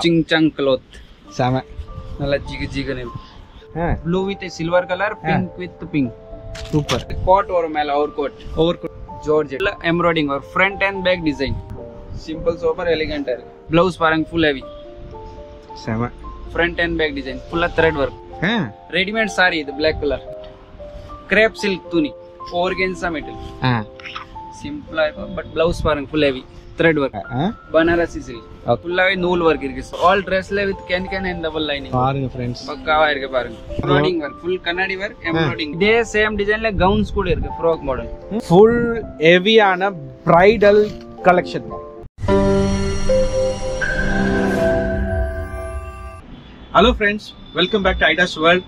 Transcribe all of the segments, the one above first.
Ching chang cloth. Sama. Nalla jiga jiga name. Blue with a silver color, pink with pink. Super. Coat or male overcoat. Overcoat. Georgette. Embroidering or front and back design. Simple sober elegant. Blouse parang full heavy. Sama. Front and back design. Full thread work. Ready-made sari, the black color. Crepe silk tuni. Organza metal. Simple but blouse parang full heavy. Thread work. Banarasi silk. Full heavy nool work. All dress with can and double lining. Parang friends. Embroidering work. Full Kannadi work. Embroidering. They same design like gowns could frock model. Full heavy ana bridal collection. Hello friends, welcome back to Ida's World.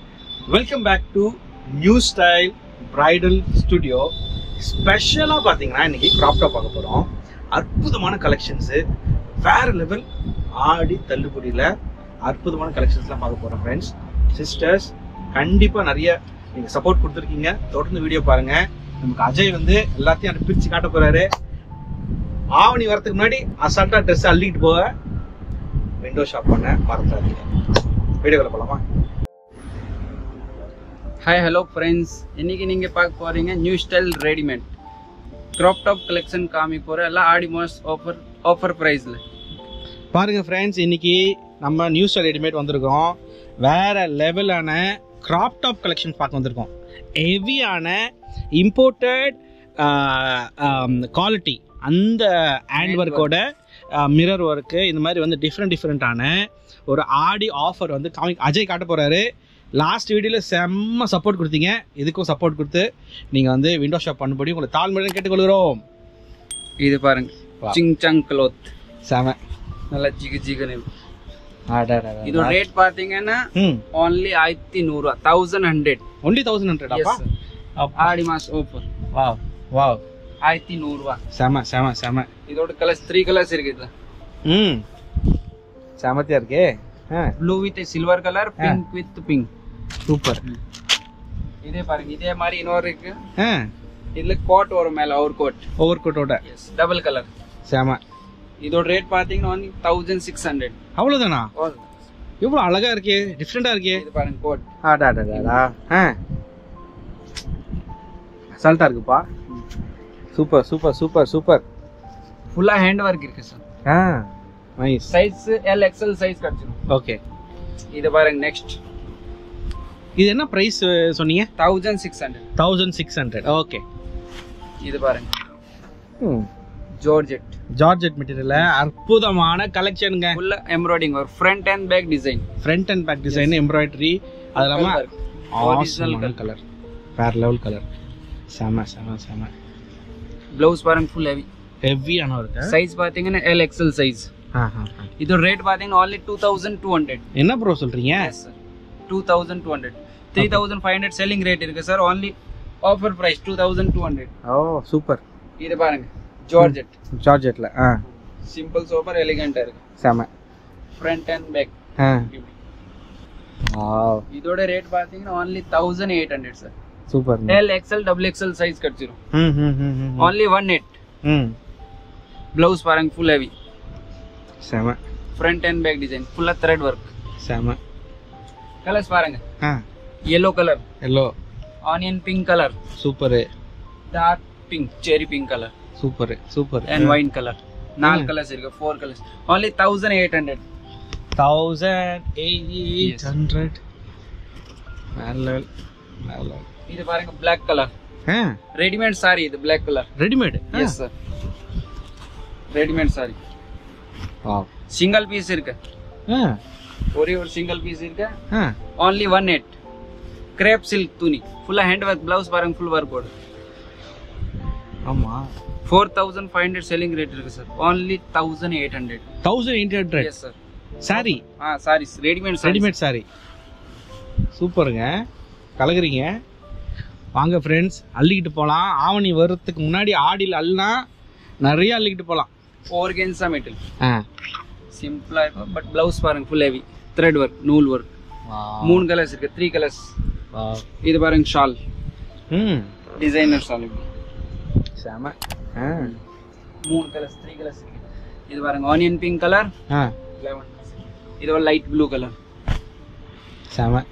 Welcome back to New Style Bridal Studio. Special பாத்தீங்கன்னா இன்னைக்கு crop top பார்க்க போறோம். அற்புதமான collections, வேற level ஆடி தள்ளுபடியில அற்புதமான collectionsலாம் பார்க்க போறோம் friends. Sisters, கண்டிப்பா நிறைய நீங்க சப்போர்ட் கொடுத்திருக்கீங்க. தொடர்ந்து வீடியோ பாருங்க. நமக்கு அஜய் வந்து எல்லாத்தையும் பிரிச்சு காட்ட போறாரு. ஆவணி வரதுக்கு முன்னாடி அசால்ட்டா Dress அள்ளிட்டு போக விண்டோ ஷாப் பண்ண மறந்துடாதீங்க. வீடியோக்குள்ள போலாமா? Hi, hello friends. இன்னைக்கு நீங்க பார்க்க போறீங்க new style readymade crop top collection காமி போற எல்லாம் ஆடி மாஸ் ஆஃபர் பிரைஸ்ல. பாருங்க ஃப்ரெண்ட்ஸ், இன்னைக்கு நம்ம நியூ ஸ்டைல் ரெடிமேட் வந்திருக்கோம். வேற லெவலான crop top collection பார்க்க வந்திருக்கோம். ஹெவியான இம்போர்ட்டட் குவாலிட்டி, அந்த ஹேண்ட் ஒர்க்கோட மிரர் ஒர்க்கு, இந்த மாதிரி வந்து டிஃப்ரெண்டான ஒரு ஆடி ஆஃபர் வந்து அஜய் காட்ட போறாரு. லாஸ்ட் வீடியோல செம்ம சப்போர்ட் கொடுத்தீங்க. இதுக்கும் சப்போர்ட் கொடுத்து நீங்க வந்து விண்டோ ஷாப் பண்ணும்படி உங்களை தாழ்மையுடன் கேட்டுக்கொள்கிறோம். இது பாருங்க, சிங் சங் க்ளோத். செம. நல்ல ஜிகு ஜிகு நேம். இது ரேட் பாத்தீங்கன்னா only 1100. 1100. only 1100 அப்பா. ஆடி மாஸ் ஆஃபர். Wow wow. 1100. செம செம செம. இதோட கலர்ஸ் 3 கலர்ஸ் இருக்கு இதுல. செமத்தியா இருக்கே. Blue with silver colour, pink with pink. Super. இதே பாருங்க, இதே மாதிரி இன்னொரு இருக்கு. இதுல கோட் ஒரு மேல ஓவர் கோட்டோட டபுள் கலர். செம. இதோட ரேட் பாத்தீங்கன்னா only 1600. அவ்வளவுதானா? இவ்வளவு அழகா இருக்கே, டிஃபரெண்டா இருக்கே. இது பாருங்க கோட். ஆடாடாடா. அசால்ட்டா இருக்குப்பா. Super super super super. ஃபுல்லா ஹேண்ட் ஒர்க் இருக்கு sir. Nice. Size L XL size கிடைச்சிரும். ஓகே. இது பாருங்க நெக்ஸ்ட். இது என்ன பிரைஸ் சொன்னீங்க? 1600. 1600. ஓகே. இது பாருங்க. ஜார்ஜெட் மெட்டீரியல்ல அற்புதமான கலெக்ஷனுங்க. ஃபுல்லா எம்ப்ராய்டிங் வரும். Front and back design. Front and back design embroidery. அதெல்லாம் ஒரிஜினல் கலர். வேற லெவல் கலர். செம செம செம. ப்ளவுஸ் பாருங்க ஃபுல் ஹெவியான இருக்கு. சைஸ் பாத்தீங்கன்னா L XL சைஸ். இதோட ரேட் பாத்தீங்கன்னா only 2200. என்ன ப்ரோ சொல்றீங்க? 2200. 3500 செல்லிங் ரேட் இருக்கு sir. only offer price 2200. Oh super. இது பாருங்க ஜார்ஜெட்ல சிம்பிள் சோபர் எலிகண்டா இருக்கு. செம. Front and back. வாவ். இதோட ரேட் பாத்தீங்கன்னா only 1800 sir. Super. L XL double XL size கிடைச்சிரும். only 18. ப்ளவுஸ் பாருங்க ஃபுல் ஹெவி. செம. ஃப்ரண்ட் அண்ட் பேக் டிசைன் ஃபுல்லா த்ரெட் வர்க். செம. கலர்ஸ் பாருங்க. yellow colour, onion pink colour, super. Dark pink, cherry pink colour, super super. And wine colour. 4 colours இருக்கு. 4 colours. only 1800. 1800. நல்ல. இது பாருங்க black கலர். ரெடிமேட் சாரி. இது black colour. Readymade? Yes sir. Readymade sari. Wow. Single piece இருக்கு. ஒரே ஒரு single piece இருக்கு. only 18. Crepe silk துணி. ஃபுல்லா ஹேண்ட் ஒர்க். ப்ளவுஸ் பாருங்க ஃபுல் ஒர்க் போடு. ஆமா. 4500 செல்லிங் ரேட் இருக்கு sir. only 1800. 1800. Yes sir. Sari. Saris readymade sari. சூப்பருங்க. கலக்குறீங்க. வாங்க ஃப்ரெண்ட்ஸ், அள்ளிக்கிட்டு போகலாம். ஆவணி வரதுக்கு முன்னாடி ஆடியில் அள்ளினா நிறைய அள்ளிக்கிட்டு போகலாம். Organza material. சிம்பிளா இருக்கும். பட் ப்ளவுஸ் பாருங்க ஃபுல் ஹெவி த்ரெட் ஒர்க், நூல் ஒர்க். 3 கலர்ஸ் இருக்கு. 3 கலர்ஸ். இது பாருங்க ஷால். Designer shawl. செம. 3 கலர்ஸ் 3 கலர்ஸ் இருக்கு. இது பாருங்க ஆனியன் பிங்க் கலர். இது ஒரு லைட் ப்ளூ கலர். செம.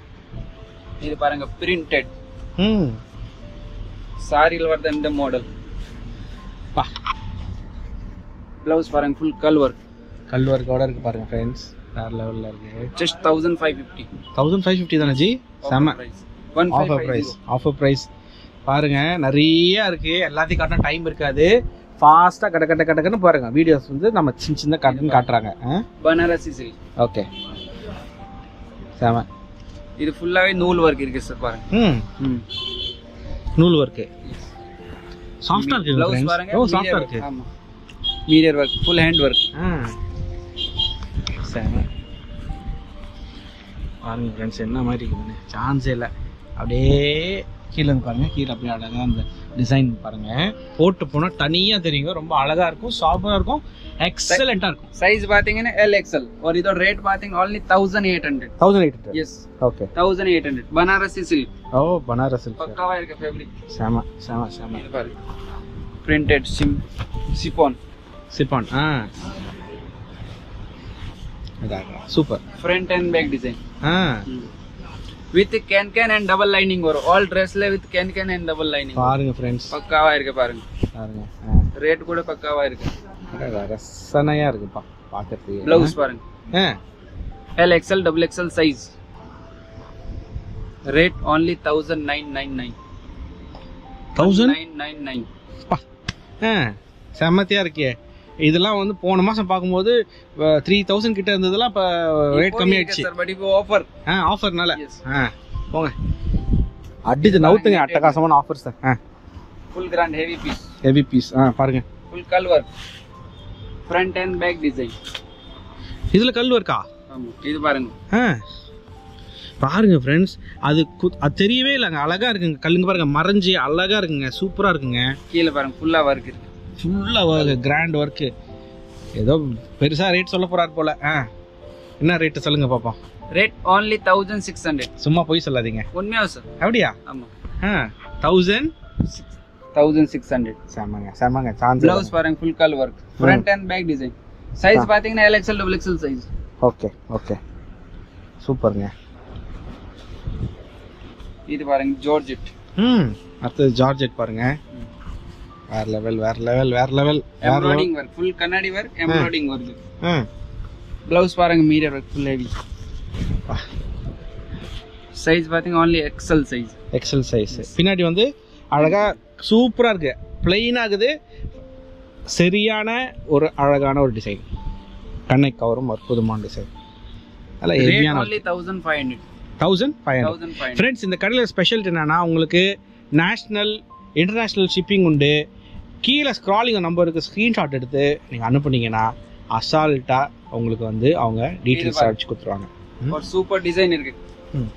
இது பாருங்க பிரிண்டட். சாரியில் வரது இந்த மாடல். பா. ப்ளவுஸ் பாருங்க ஃபுல் கல் ஒர்க். கல் ஒர்க்கோட இருக்கு பாருங்க फ्रेंड्स. வேற லெவல்ல இருக்கு. ஜஸ்ட் 1550. 1550 தானே ஜி? செம. Offer price. Offer price. பாருங்க நிறைய இருக்கு. எல்லாத்தையும் காட்ட டைம் இருக்காது. ஃபாஸ்டா கடன்னு பாருங்க. வீடியோஸ் வந்து நம்ம சின்ன காட்டுறாங்க. பனாரசி சில்க். ஓகே. செம. இது ஃபுல்லாவே நூல் வர்க் இருக்கு சார் பாருங்க. நூல் வர்க். சாஃப்ட்டா இருக்கு. ப்ளவுஸ் பாருங்க. ஓ சாஃப்ட்டா இருக்கு. ஆமா. Mirror work, full hand work. செம. பாருங்க ஃப்ரெண்ட்ஸ் என்ன மாதிரி இருக்குதுன்னு சான்ஸே இல்லை. அப்படியே கீழே பாருங்க. கீழே அப்படியே அழகாக அந்த டிசைன் பாருங்க. போட்டு போனால் தனியாக தெரியுங்க. ரொம்ப அழகாக இருக்கும், சாஃப்டாக இருக்கும், எக்ஸலண்ட்டாக இருக்கும். சைஸ் பார்த்தீங்கன்னா LXL. ஒரு இதோட ரேட் பார்த்தீங்கன்னா only 1800. 1800. Yes. Okay. 1800. Banarasi silk. Oh Banarasi silk. பக்காவா இருக்க ஃபேப்ரிக். செம செம செம. இது பாருங்க. Printed chiffon. Chiffon. Super. Front and back design. With can and double lining வரும். ஆல் ட்ரெஸ்ல with can and double lining. பாருங்க फ्रेंड्स. பக்காவா இருக்கு பாருங்க. பாருங்க. ரேட் கூட பக்காவா இருக்கு. ரசனையா இருக்குப்பா பாக்கிறதுக்கு. ப்ளவுஸ் பாருங்க. LXL XXL size. Rate only 1999. 1999. பா. செம்மத்தியா இருக்கே. இதெல்லாம் வந்து போன மாசம் பாக்கும்போது 3000 கிட்ட இருந்ததெல்லாம் இப்ப ரேட் கம்மி ஆயிடுச்சு. பட் இப்போ ஆஃபர். ஆஃபர்னால. போங்க. அடிச்சு நவுத்துங்க. அட்டகாசமான offer sir. Full grand heavy piece. Heavy piece. பாருங்க. ஃபுல் கல் work. Front and back design. இதுல கல் வர்க்கா? ஆமா. இது பாருங்க. பாருங்க फ्रेंड्स. அது தெரியவே இல்லங்க. அழகா இருக்குங்க. கல்லுங்க பாருங்க. மறைஞ்சி அழகா இருக்குங்க. சூப்பரா இருக்குங்க. கீழ பாருங்க ஃபுல்லா வர்க் இருக்கு. ஃபுல்லா கிராண்ட் ஒர்க். ஏதோ பெருசா ரேட் சொல்ல போறாரு போல. என்ன ரேட் சொல்லுங்க பாப்போம். Rate only 1600. சும்மா போய் சொல்லாதீங்க. உண்மையா சார்? அப்படியா? ஆமா. 1600. செமங்க சான்ஸ். ப்ளவுஸ் பாருங்க ஃபுல் கல் work. Front and back design. Size பாத்தீங்கன்னா LXL XXL size. Okay okay. சூப்பர்ங்க. இது பாருங்க ஜார்ஜெட். அடுத்து ஜார்ஜெட் பாருங்க. வேற லெவல் வேற லெவல் வேற லெவல். Embroidering work. ஃபுல் கண்ணாடி வர்க், எம்ப்ராய்டிங் வர்க். ப்ளவுஸ் பாருங்க mirror work full heavy. Size பாத்தீங்க only XL size. XL size. பின்னாடி வந்து அழகா சூப்பரா இருக்கு. பிளைன் ஆகுது. சரியான ஒரு அழகான ஒரு டிசைன். கண்ணை கவரும் அற்புதமான டிசைன். அல்ல ஹெவியான. only 1500. 1500. फ्रेंड्स இந்த கடையில ஸ்பெஷல் என்னன்னா உங்களுக்கு நேஷனல் இன்டர்நேஷனல் ஷிப்பிங் உண்டு. கீழே ஸ்க்ராலிங் நம்பருக்கு ஸ்க்ரீன்ஷாட் எடுத்து நீங்கள் அனுப்புனீங்கன்னா அசால்ட்டா உங்களுக்கு வந்து அவங்க டீட்டெயில்ஸ் அடிச்சு கொடுத்துருவாங்க. ஒரு சூப்பர் டிசைன் இருக்கு.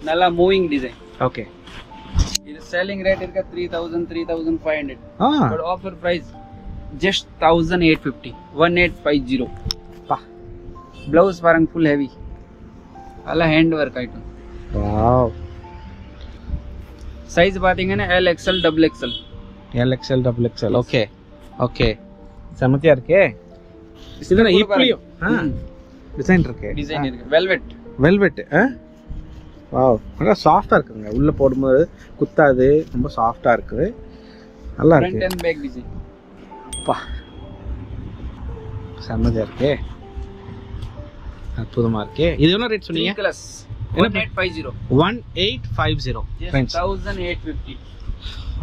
நல்லா மூவிங் டிசைன். ஓகே. இது செல்லிங் ரேட் இருக்க 3000 3500. But offer price just 1850. 1850. பா. ப்ளவுஸ் பாருங்க ஃபுல் ஹெவி. அல்ல hand work item. Wow. Size பாத்தீங்கன்னா LXL XXL. LXL XXL. Okay okay. செமத்தியா இருக்கே. இதுல இப்படியும் டிசைன் இருக்கு. டிசைன் இருக்கு. வெல்வெட். வெல்வெட். வாவ். நல்லா சாஃப்ட்டா இருக்குங்க. உள்ள போடும்போது குத்தாது. ரொம்ப சாஃப்ட்டா இருக்கு. நல்லா இருக்கு. Front and back design. பா. செமத்தியா இருக்கே. அற்புதமா இருக்கே. இது என்ன ரேட் சொன்னீங்க? கிளாஸ் 1850. 1850. 1850.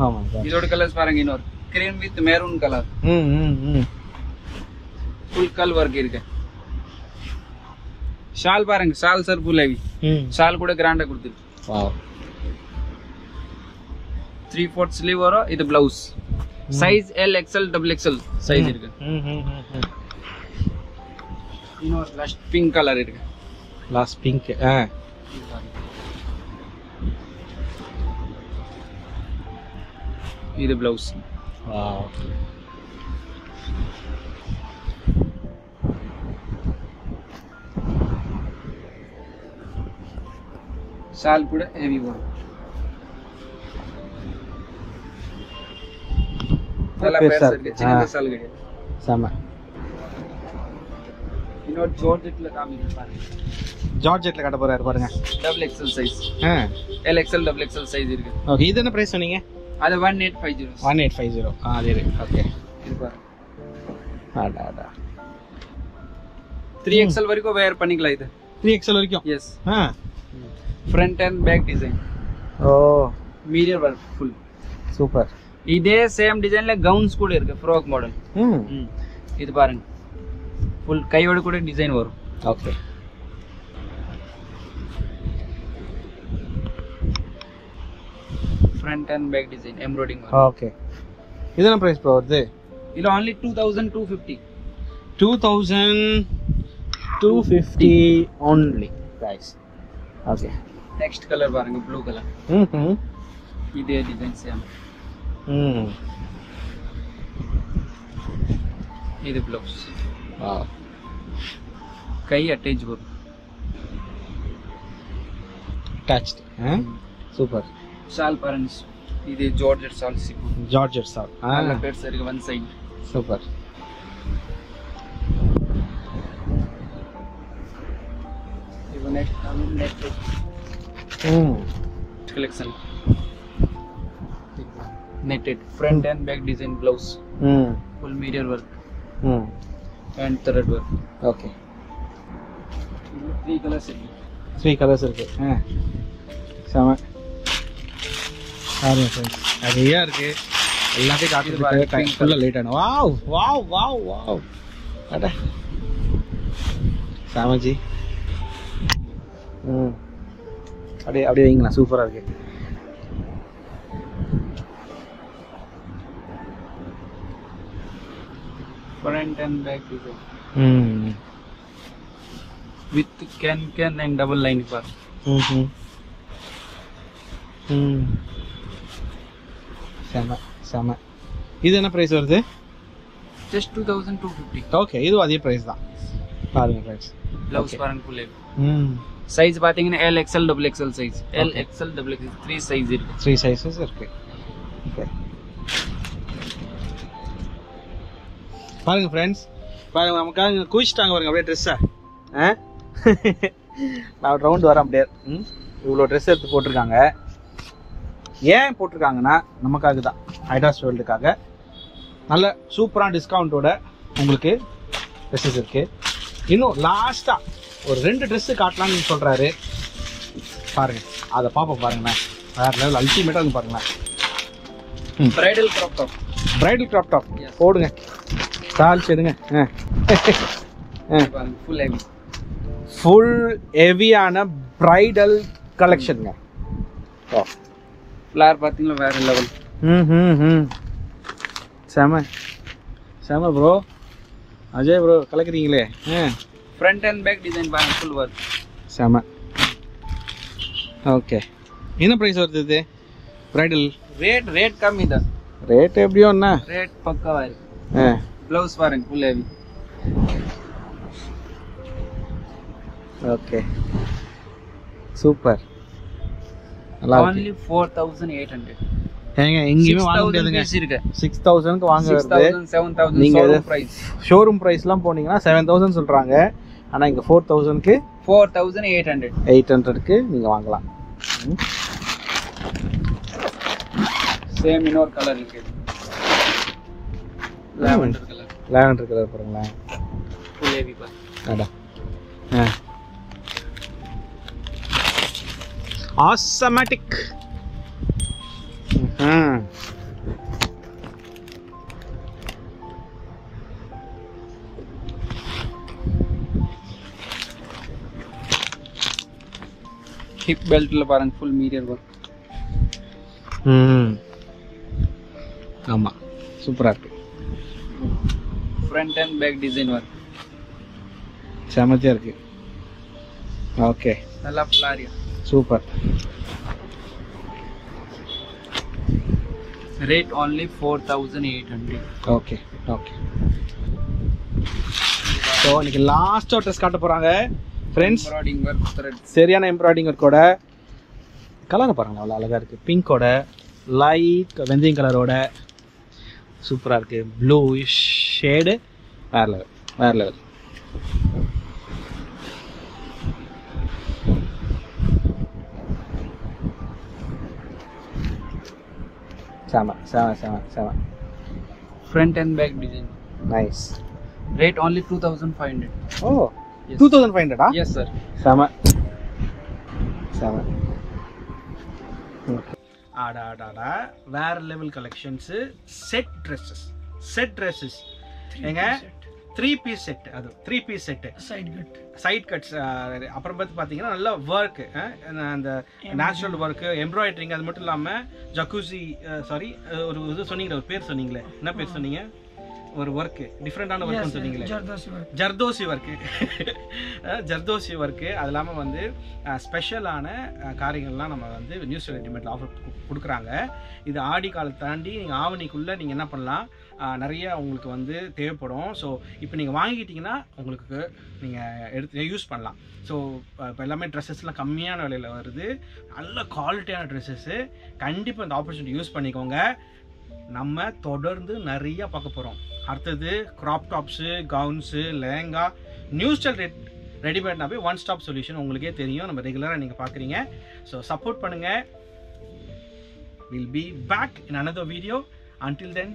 ஆமா. இதோட கலர்ஸ் பாருங்க. இன்னொரு cream with maroon colour. Full கல் வர்க் இருக்கு. ஷால் பாருங்க. Shawl sir full heavy. Shawl கூட கிராண்டா கொடுத்துருக்கு. வாவ். 3/4 ஸ்லீவ் வரும். இது blouse. Size LXL XXL size இருக்கு. இன்னொரு லாஸ்ட் பிங்க் கலர் இருக்கு. Last pink. இது ப்ளவுஸ். வாவ். ஷால் கூட ஹெவி வரும். நல்லா பெருசா இருக்கு. சின்ன ஷால் கிடையாது. செம. இன்னொரு ஜார்ஜெட்ல காமிங்க பாருங்க. ஜார்ஜெட்ல கட்ட போறாரு பாருங்க. Double XL size. L XL double XL size இருக்கு. ஓகே, இது என்ன பிரைஸ் சொன்னீங்க? அது 1850. 1850. அதே ரேட். ஓகே, இது பாருங்க. அடடா. 3XL வரைக்கும் வேர் பண்ணிக்கலாம் இது. 3XL வரைக்கும். Yes. Front and back design. Oh, mirror work full. Super. இதே சேம் டிசைன்ல கவுன்ஸ் கூட இருக்கு, ஃப்ராக் மாடல். இது பாருங்க, ஃபுல் கையோட கூட டிசைன் வரும். Okay. Front and back design embroidering. Okay, இது என்ன பிரைஸ் ப்ரோ வருது? இது only 2250. 2250 only guys. Okay, next colour பாருங்க, ப்ளூ கலர். இதே டிசைன் சேம். இது ப்ளவுஸ். வாவ், கை அட்டாச் வரும். அட்டாச்ட். சூப்பர். ஷால் பாருங்க, இது ஜார்ஜெட் ஷால். Georgette shawl. நல்ல பெருசா இருக்கு, ஒன் சைடு. சூப்பர். இது next collection. Netted front and back design blouse. Full mirror work. And thread work. Okay. 3 colors. 3 colors இருக்கு. சம. பாருங்க फ्रेंड्स, நிறைய இருக்கு. எல்லாத்தையும் காட்டிட்டு டைம் ஃபுல்லா லேட் ஆன. Wow wow wow wow. அட சாமஜி. அப்படியே வைங்களா, சூப்பரா இருக்கு. Front and back design. With can and double line bar. சம. இது என்ன பிரைஸ் வருது? Just 2250. ஓகே, இது அதே பிரைஸ் தான். பாருங்க फ्रेंड्स, ப்ளவுஸ் பாருங்க ஃபுல். சைஸ் பாத்தீங்கன்னா L XL double XL size. L XL double XL 3 size இருக்கு. 3 சைஸஸ் இருக்கு. ஓகே, பாருங்க फ्रेंड्स, பாருங்க நமக்காக குயிச்சிட்டாங்க பாருங்க அப்படியே ட்ரெஸ்ஸை. நான் ரவுண்ட் வரேன் அப்படியே. இவ்வளோ ட்ரெஸ் எடுத்து போட்டிருக்காங்க. ஏன் போட்டிருக்காங்கன்னா நமக்காக தான், ஐடாஸ் வேர்ல்டுக்காக. நல்ல சூப்பரான டிஸ்கவுண்ட்டோட உங்களுக்கு ட்ரெஸ்ஸஸ் இருக்குது. இன்னும் லாஸ்ட்டாக ஒரு 2 ட்ரெஸ்ஸு காட்டலாம்னு சொல்கிறாரு. பாருங்கள், அதை பார்ப்போம். பாருங்கண்ணா, வேறு லெவல் அல்டிமேட்டாக இருக்கு பாருங்களேன். Bridal crop top. Bridal crop top போடுங்க, சால்ஸ் எடுங்க. Full heavy. ஃபுல் ஹெவியான பிரைடல் கலெக்ஷனுங்க. ஓ, ஃப்ளார் பார்த்தீங்களா, வேறு லெவல். செம ப்ரோ. அஜய் ப்ரோ கலக்குறீங்களே. ஃப்ரண்ட் அண்ட் பேக் டிசைன் பாருங்க, ஃபுல் ஒர்க். செம. ஓகே, என்ன ப்ரைஸ் வருது இது? பிரைடல் ரேட் கம்மி தான். ரேட் எப்படியோ என்ன ரேட் பக்காவா இருக்கு. ப்ளவுஸ் பாருங்க, ஃபுல் ஹெவி. Okay, super. நல்லா இருக்கு. only 4800. ஏங்க எங்கேயுமே வாங்க முடியாதுங்க. 6000க்கு வாங்க வருது. 7000 நீங்க பிரைஸ். ஷோரூம் பிரைஸ்லாம் போனீங்கன்னா 7000 சொல்றாங்க. ஆனா இங்க 4000க்கு 4800க்கு நீங்க வாங்கலாம். சேம் இன்னொரு கலர் இருக்கு, லாவெண்டர் கலர். லாவெண்டர் கலர் பாருங்களா, ஃபுல் ஹெவி பாருங்க. அட ஆசமேட்டிக். ஹிப் பெல்ட்ல பாருங்க, ஃபுல் மீரர் ஒர்க். ஆமா, சூப்பரா இருக்கு. Front and back design work செமத்தியா இருக்கு. ஓகே, நல்லா ஃப்ளாரியா, super. Rate only 4800. Okay okay. So இன்னைக்கு லாஸ்ட்டாக ட்ரெஸ் காட்ட போகிறாங்க ஃப்ரெண்ட்ஸ். எம்ப்ராய்டிங் ஒர்க் த்ரெட், சரியான எம்ப்ராய்டிங் ஒர்க்கோட. கலரை பாருங்கள், அவ்வளோ அழகாக இருக்குது. பிங்கோட லைட் வெந்தயம் கலரோட சூப்பராக இருக்குது. ப்ளூ ஷேடு, வேறு லெவல் வேறு லெவல். செம. Front and back design. Nice. Rate only 2,500. Oh, Yes. 2500 Yes, sir. செம. ஆடாடாடா, வேற லெவல் கலெக்ஷன்ஸ். செட் ட்ரெஸ்ஸஸ் ஏங்க, 3 பீஸ் செட். அது 3 பீஸ் செட், சைட் கட்ஸ். அப்புறம் பார்த்தீங்கன்னா நல்ல ஒர்க், அந்த நேச்சுரல் ஒர்க், எம்ப்ராய்டரிங். அது மட்டும் இல்லாமல் ஜக்கூசி, சாரி, ஒரு இது சொன்னீங்களே, ஒரு பேர் சொன்னீங்களே, என்ன பேர் சொன்னீங்க? ஒரு ஒர்க், டிஃப்ரெண்டான ஒர்க்னு சொன்னீங்களே, ஜர்தோசி ஒர்க்கு. அது இல்லாமல் வந்து ஸ்பெஷலான காரியங்கள்லாம் நம்ம வந்து நியூஸ் ரெடிமேட்ல ஆஃபர் கொடுக்குறாங்க. இது ஆடி காலத்தை தாண்டி நீங்கள் ஆவணிக்குள்ளே நீங்கள் என்ன பண்ணலாம், நிறைய உங்களுக்கு வந்து தேவைப்படும். ஸோ இப்போ நீங்கள் வாங்கிக்கிட்டிங்கன்னா உங்களுக்கு நீங்கள் எடுத்து யூஸ் பண்ணலாம். ஸோ இப்போ எல்லாமே ட்ரெஸ்ஸஸ்லாம் கம்மியான விலையில் வருது, நல்ல குவாலிட்டியான ட்ரெஸ்ஸஸ்ஸு. கண்டிப்பாக இந்த ஆப்பர்ச்சுனிட்டி யூஸ் பண்ணிக்கோங்க. நம்ம தொடர்ந்து நிறைய பார்க்க போகிறோம். அடுத்தது crop tops, gowns, lehenga, new style ரெடிமேட்னா ஒன் ஸ்டாப் சொல்யூஷன். உங்களுக்கே தெரியும், நம்ம ரெகுலராக நீங்கள் பார்க்குறீங்க. ஸோ சப்போர்ட் பண்ணுங்கள். We'll be back in another video. Until then,